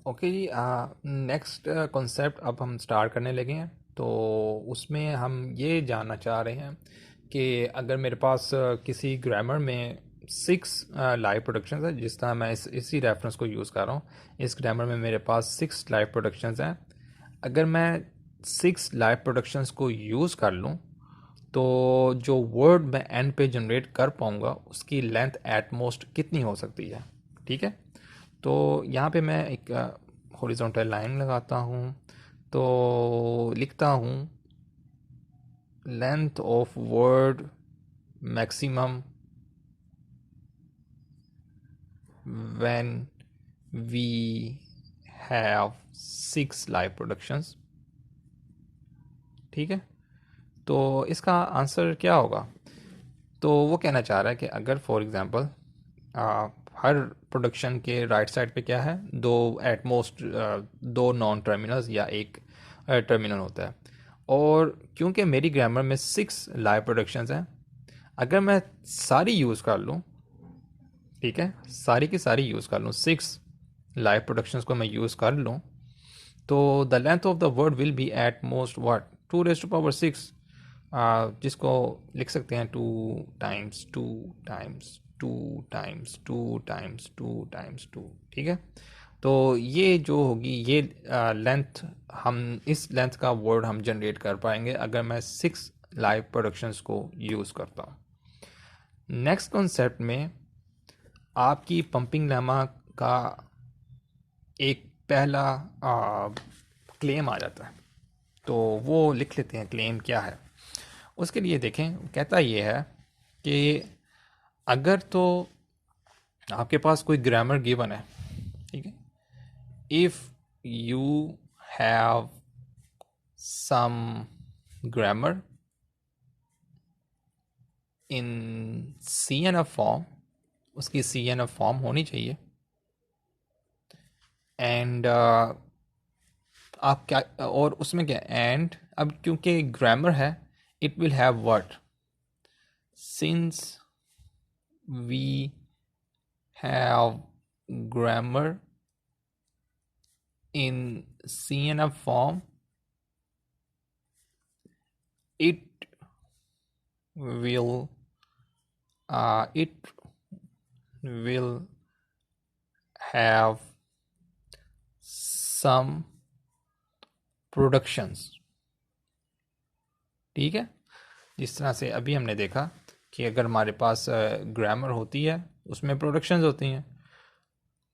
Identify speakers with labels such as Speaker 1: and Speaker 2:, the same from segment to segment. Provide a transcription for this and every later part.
Speaker 1: Okay जी। Next concept अब हम start करने लगे हैं। तो उसमें हम ये जानना चाह रहे हैं कि अगर मेरे पास किसी ग्रामर में 6 लाइव प्रोडक्शंस है, जिस तरह मैं इसी रेफरेंस को यूज़ कर रहा हूँ। इस ग्रामर में मेरे पास 6 लाइव प्रोडक्शंस हैं। अगर मैं 6 लाइव प्रोडक्शंस को यूज़ कर लूँ तो जो वर्ड मैं एंड पे जनरेट कर पाऊँगा उसकी लेंथ एट मोस्ट कितनी हो सकती है। ठीक है। तो यहाँ पे मैं एक हॉरिजॉन्टल लाइन लगाता हूँ। तो लिखता हूँ length of word maximum when we have 6 live productions. ठीक है। तो इसका आंसर क्या होगा? तो वो कहना चाह रहा है कि अगर फॉर एग्ज़ाम्पल हर प्रोडक्शन के राइट साइड पे क्या है, दो एट मोस्ट दो नॉन टर्मिनल्स या एक टर्मिनल होता है। और क्योंकि मेरी ग्रामर में 6 लाइव प्रोडक्शंस हैं, अगर मैं सारी यूज़ कर लूँ, ठीक है, सारी की सारी यूज़ कर लूँ, 6 लाइव प्रोडक्शंस को मैं यूज़ कर लूँ, तो the length of the word will be at most what 2⁻⁶, जिसको लिख सकते हैं 2 times 2 times 2 times 2 times 2 times 2। ठीक है। तो ये जो होगी ये लेंथ, हम इस लेंथ का वर्ड हम जनरेट कर पाएंगे अगर मैं 6 लाइव प्रोडक्शंस को यूज़ करता हूँ। नेक्स्ट कॉन्सेप्ट में आपकी पंपिंग लेमा का एक पहला क्लेम आ जाता है। तो वो लिख लेते हैं क्लेम क्या है। उसके लिए देखें, कहता ये है कि अगर तो आपके पास कोई ग्रामर गिवन है, ठीक है, if you have some grammar in C N F form, उसकी सी एन एफ फॉर्म होनी चाहिए। एंड आप क्या, और उसमें क्या, एंड अब क्योंकि ग्रामर है, it will have what, since we have grammar in CNF form, it will it will have some productions। ठीक है। जिस तरह से अभी हमने देखा कि अगर हमारे पास ग्रामर होती है उसमें प्रोडक्शंस होती हैं,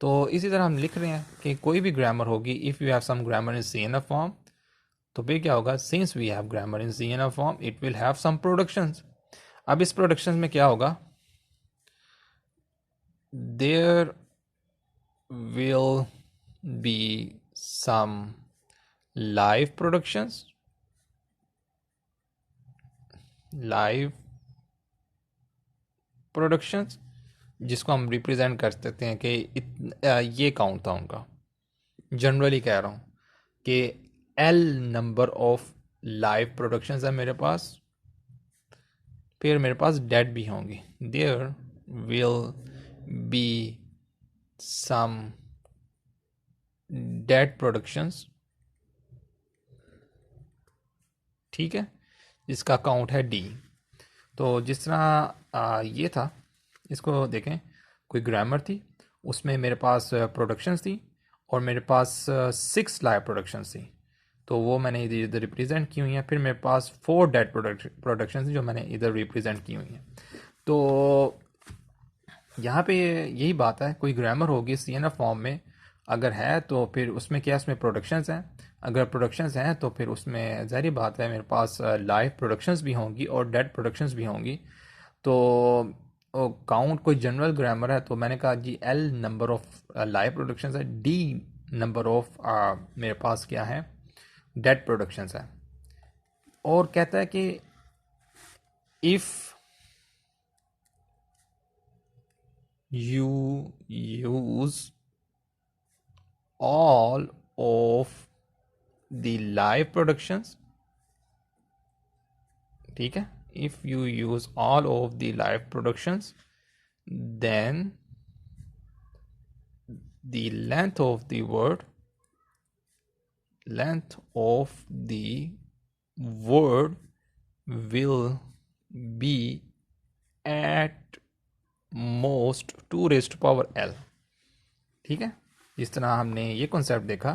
Speaker 1: तो इसी तरह हम लिख रहे हैं कि कोई भी ग्रामर होगी, if you have some grammar in C N F form, तो फिर क्या होगा, since we have grammar in C N F form it will have some productions. अब इस प्रोडक्शंस में क्या होगा, there will be some live productions, live productions, जिसको हम रिप्रेजेंट कर सकते हैं कि ये काउंट था उनका। जनरली कह रहा हूँ कि L number of live productions है मेरे पास, फिर मेरे पास डेड भी होंगी। There will be some dead productions. ठीक है। जिसका काउंट है डी। तो जिस तरह ये था, इसको देखें, कोई ग्रामर थी, उसमें मेरे पास प्रोडक्शंस थी और मेरे पास 6 लाइव प्रोडक्शंस थी, तो वो मैंने इधर रिप्रेजेंट की हुई हैं। फिर मेरे पास 4 डेड प्रोडक्शंस थी जो मैंने इधर रिप्रेजेंट की हुई हैं। तो यहाँ पे यही बात है, कोई ग्रामर होगी सी एन एफ फॉर्म में अगर है तो फिर उसमें क्या, उसमें प्रोडक्शंस हैं। अगर प्रोडक्शंस हैं तो फिर उसमें ज़ाहिर बात है मेरे पास लाइव प्रोडक्शंस भी होंगी और डेड प्रोडक्शंस भी होंगी। तो काउंट कोई जनरल ग्रामर है तो मैंने कहा G L number of live productions है, डी नंबर ऑफ मेरे पास क्या है, डेड प्रोडक्शंस है। और कहता है कि if you use all of the live productions, ठीक है, if you use all of the live productions, then the length of the word length of the word will be at most 2 raised to power l। ठीक है, जिस तरह हमने ये concept देखा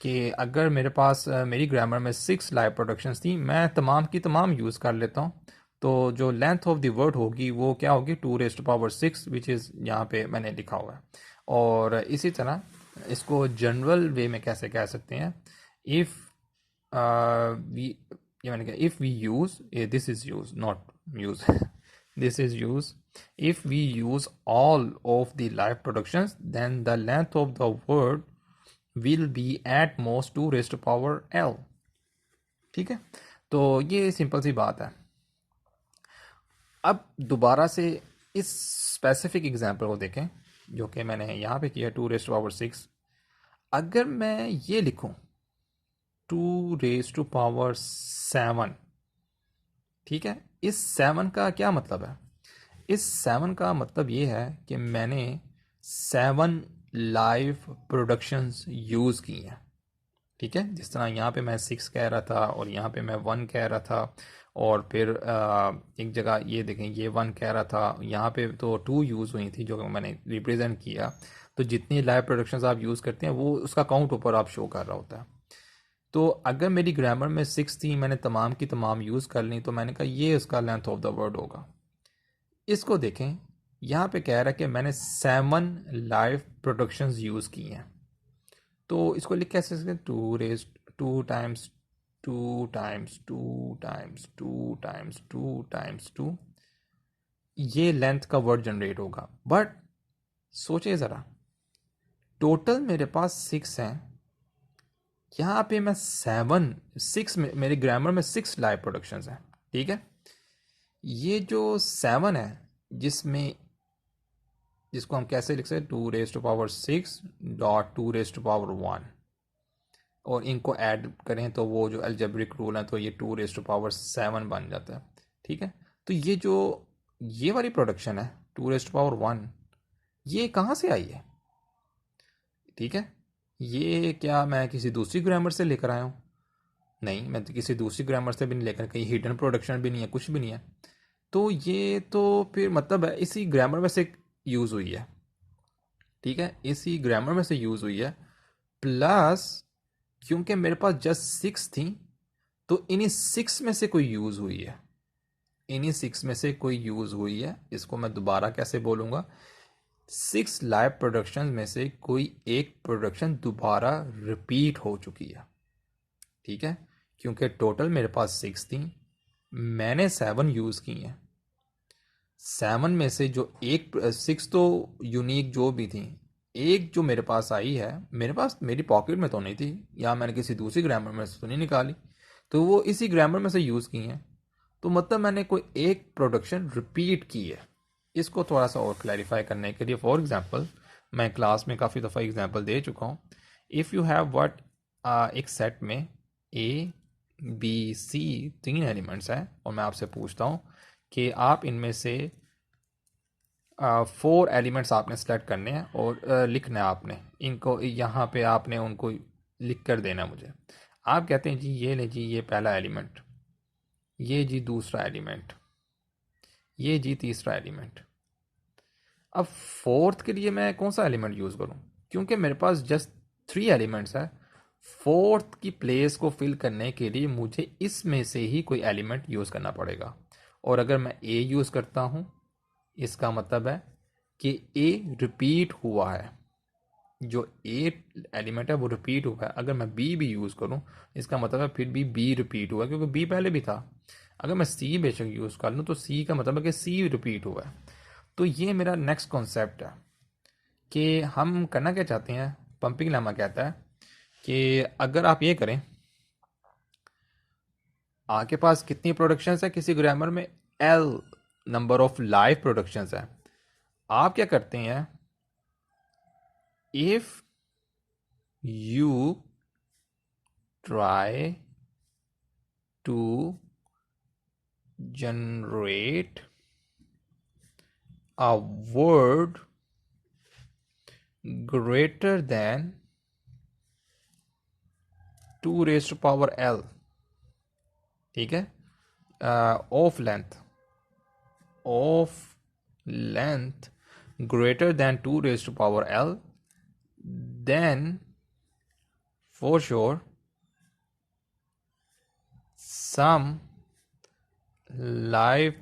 Speaker 1: कि अगर मेरे पास मेरी ग्रामर में 6 लाइव प्रोडक्शंस थी, मैं तमाम की तमाम यूज़ कर लेता हूँ, तो जो लेंथ ऑफ द वर्ड होगी वो क्या होगी, 2 raise to power 6, which is यहाँ पे मैंने लिखा हुआ है। और इसी तरह इसको जनरल वे में कैसे कह सकते हैं, इफ़ वी, ये मैंने कहा, if we use, this is use not use this is use, if we use all of the live productions then the length of the word will be at most 2 raised to power l। ठीक है, तो ये simple सी बात है। अब दोबारा से इस स्पेसिफिक एग्जांपल को देखें जो कि मैंने यहाँ पे किया, 2 रेज टू पावर 6। अगर मैं ये लिखूं 2 रेज टू पावर 7, ठीक है, इस 7 का क्या मतलब है? इस 7 का मतलब ये है कि मैंने 7 लाइव प्रोडक्शंस यूज़ की हैं। ठीक है, जिस तरह यहाँ पे मैं 6 कह रहा था और यहाँ पे मैं 1 कह रहा था, और फिर एक जगह ये देखें ये 1 कह रहा था, यहाँ पे तो 2 यूज़ हुई थी जो मैंने रिप्रेजेंट किया। तो जितनी लाइव प्रोडक्शंस आप यूज़ करते हैं वो उसका काउंट ऊपर आप शो कर रहा होता है। तो अगर मेरी ग्रामर में 6 थी, मैंने तमाम की तमाम यूज़ कर ली, तो मैंने कहा ये उसका लेंथ ऑफ द वर्ड होगा। इसको देखें, यहाँ पे कह रहा है कि मैंने 7 लाइव प्रोडक्शंस यूज़ की हैं, तो इसको लिख कैसे सकते हैं, 2 raise 2 times 2 times 2 times 2 times 2 times 2, ये लेंथ का वर्ड जनरेट होगा। बट सोचिए ज़रा, टोटल मेरे पास 6 हैं, यहाँ पे मैं 6 में मेरे ग्रामर में 6 लाइव प्रोडक्शंस हैं। ठीक है, ये जो 7 है जिसमें, जिसको हम कैसे लिख सकते हैं, 2 raise to power 6 dot 2 raise to power 1, और इनको ऐड करें तो वो जो अलजेब्रिक रूल है तो ये 2 रेज टू पावर 7 बन जाता है। ठीक है, तो ये जो ये वाली प्रोडक्शन है 2 रेज टू पावर 1, ये कहाँ से आई है? ठीक है, ये क्या मैं किसी दूसरी ग्रामर से लेकर आया हूँ? नहीं, मैं तो किसी दूसरी ग्रामर से भी नहीं लेकर, कहीं हिडन प्रोडक्शन भी नहीं है, कुछ भी नहीं है। तो ये तो फिर मतलब है इसी ग्रामर में से यूज़ हुई है। ठीक है, इसी ग्रामर में से यूज़ हुई है, प्लस क्योंकि मेरे पास जस्ट 6 थी, तो इन्हीं 6 में से कोई यूज़ हुई है, इन्हीं 6 में से कोई यूज़ हुई है। इसको मैं दोबारा कैसे बोलूँगा, 6 लाइव प्रोडक्शन में से कोई एक प्रोडक्शन दोबारा रिपीट हो चुकी है। ठीक है, क्योंकि टोटल मेरे पास 6 थी, मैंने 7 यूज़ की हैं। 7 में से जो एक 6 तो यूनिक जो भी थी, एक जो मेरे पास आई है, मेरे पास मेरी पॉकेट में तो नहीं थी, या मैंने किसी दूसरी ग्रामर में से तो नहीं निकाली, तो वो इसी ग्रामर में से यूज़ की हैं। तो मतलब मैंने कोई एक प्रोडक्शन रिपीट की है। इसको थोड़ा सा और क्लैरिफाई करने के लिए, फॉर एग्जांपल, मैं क्लास में काफ़ी दफ़ा एग्जांपल दे चुका हूँ। इफ़ यू हैव व्हाट, एक सेट में ए बी सी 3 एलिमेंट्स हैं, और मैं आपसे पूछता हूँ कि आप इनमें से 4 एलिमेंट्स आपने सेलेक्ट करने हैं और लिखना है आपने इनको, यहाँ पे आपने उनको लिख कर देना मुझे। आप कहते हैं जी ये ले जी ये पहला एलिमेंट, ये जी दूसरा एलिमेंट, ये जी तीसरा एलिमेंट। अब फोर्थ के लिए मैं कौन सा एलिमेंट यूज़ करूँ, क्योंकि मेरे पास जस्ट 3 एलिमेंट्स है। फोर्थ की प्लेस को फिल करने के लिए मुझे इसमें से ही कोई एलिमेंट यूज़ करना पड़ेगा। और अगर मैं ए यूज़ करता हूँ, इसका मतलब है कि ए रिपीट हुआ है, जो ए एलिमेंट है वो रिपीट हुआ है। अगर मैं बी भी यूज़ करूँ, इसका मतलब है फिर भी बी रिपीट हुआ है, क्योंकि बी पहले भी था। अगर मैं सी बेशक यूज़ कर लूँ तो सी का मतलब है कि सी रिपीट हुआ है। तो ये मेरा नेक्स्ट कॉन्सेप्ट है कि हम करना क्या चाहते हैं। पंपिंग लेमा कहता है कि अगर आप ये करें, आपके पास कितनी प्रोडक्शंस है किसी ग्रामर में, L number of live productions है। आप क्या करते हैं, if you try to generate a word greater than two raise to power L, ठीक है, of length greater than 2 raised to power L, then for sure some live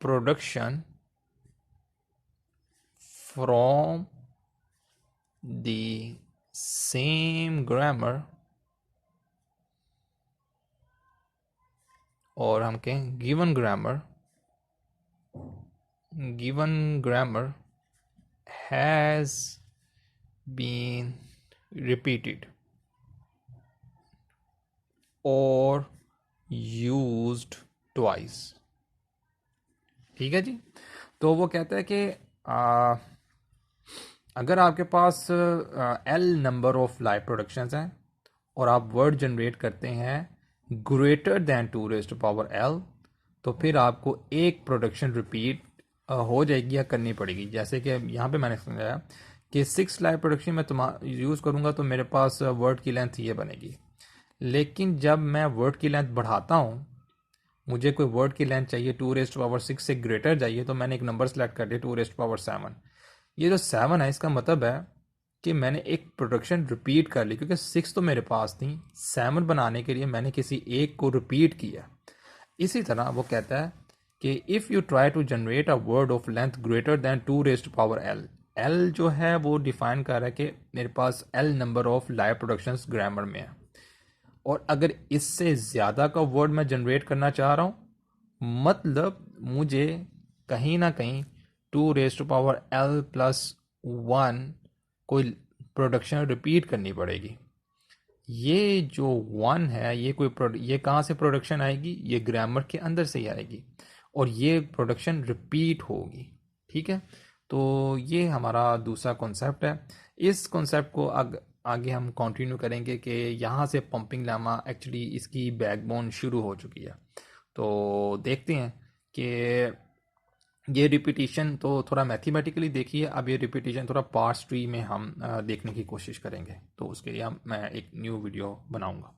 Speaker 1: production from the same grammar, और हम कहें given grammar has been repeated or used twice। ठीक है जी। तो वो कहता है कि अगर आपके पास L number of live productions हैं और आप वर्ड जनरेट करते हैं greater than 2 raise to power L, तो फिर आपको एक प्रोडक्शन रिपीट हो जाएगी या करनी पड़ेगी। जैसे कि यहाँ पे मैंने समझाया कि 6 लाइव प्रोडक्शन मैं यूज़ करूँगा तो मेरे पास वर्ड की लेंथ ये बनेगी, लेकिन जब मैं वर्ड की लेंथ बढ़ाता हूँ, मुझे कोई वर्ड की लेंथ चाहिए 2 रेज टू पावर 6 से ग्रेटर चाहिए, तो मैंने एक नंबर सेलेक्ट कर दिया 2 रेज टू पावर 7। ये जो 7 है इसका मतलब है कि मैंने एक प्रोडक्शन रिपीट कर ली, क्योंकि 6 तो मेरे पास थी, 7 बनाने के लिए मैंने किसी एक को रिपीट किया। इसी तरह वो कहता है कि if you try to generate a word of length greater than 2 raise to power L, L जो है वो डिफाइन कर रहा है कि मेरे पास L number of live productions grammar में है, और अगर इससे ज़्यादा का वर्ड मैं जनरेट करना चाह रहा हूँ, मतलब मुझे कहीं ना कहीं 2 raise to power L plus 1 कोई प्रोडक्शन रिपीट करनी पड़ेगी। ये जो 1 है ये कहाँ से प्रोडक्शन आएगी? ये ग्रामर के अंदर से ही आएगी और ये प्रोडक्शन रिपीट होगी। ठीक है, तो ये हमारा दूसरा कॉन्सेप्ट है। इस कॉन्सेप्ट को आगे हम कंटिन्यू करेंगे कि यहाँ से पंपिंग लेमा एक्चुअली इसकी बैकबोन शुरू हो चुकी है। तो देखते हैं कि ये रिपीटिशन तो थोड़ा मैथमेटिकली देखिए, अब ये रिपीटिशन थोड़ा पार्ट्स ट्री में हम देखने की कोशिश करेंगे, तो उसके लिए मैं एक न्यू वीडियो बनाऊंगा।